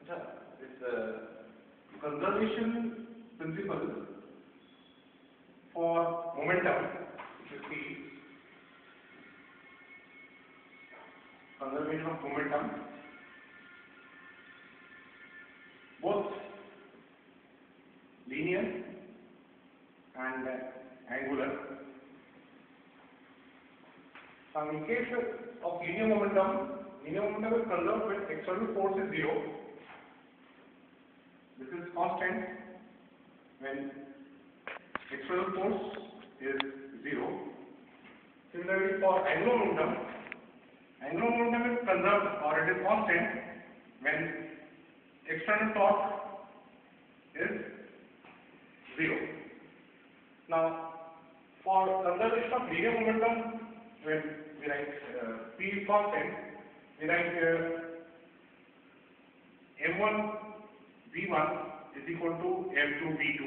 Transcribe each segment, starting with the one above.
This conservation principle for momentum, if you see, conservation of momentum, both linear and angular. Now, in case of linear momentum is conserved when external force is 0. This is constant when external force is 0. Similarly, for angular momentum is conserved or it is constant when external torque is 0. Now, for conservation of linear momentum, when we write P is constant, we write here M1 V1 is equal to M2 V2,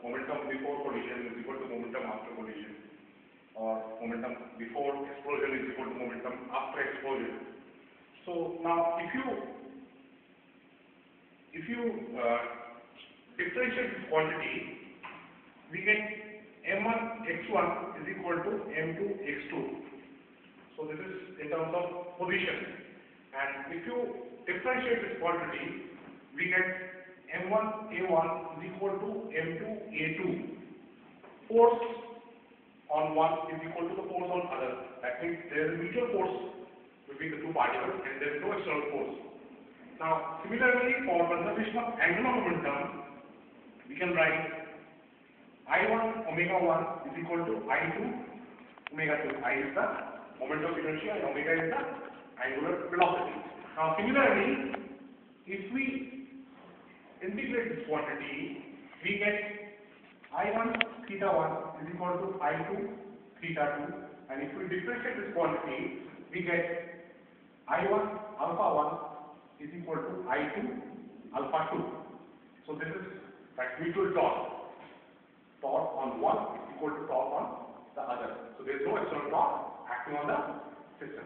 momentum before collision is equal to momentum after collision, or momentum before explosion is equal to momentum after explosion. So now, if you differentiate this quantity, we get M1 x1 is equal to M2 x2. So this is in terms of position, and if you differentiate this quantity, we get M1 A1 is equal to M2 A2. Force on one is equal to the force on other. That means there is a mutual force between the two particles and there is no external force. Now, similarly, for conservation of angular momentum, we can write I1 omega 1 is equal to I2 omega 2. I is the moment of inertia and omega is the angular velocity. Now, similarly, if we integrate this quantity, we get I1 theta 1 is equal to I2 theta 2, and if we differentiate this quantity, we get I1 alpha 1 is equal to I2 alpha 2. So this is that mutual torque. Torque on one is equal to torque on the other. So there is no external torque acting on the system.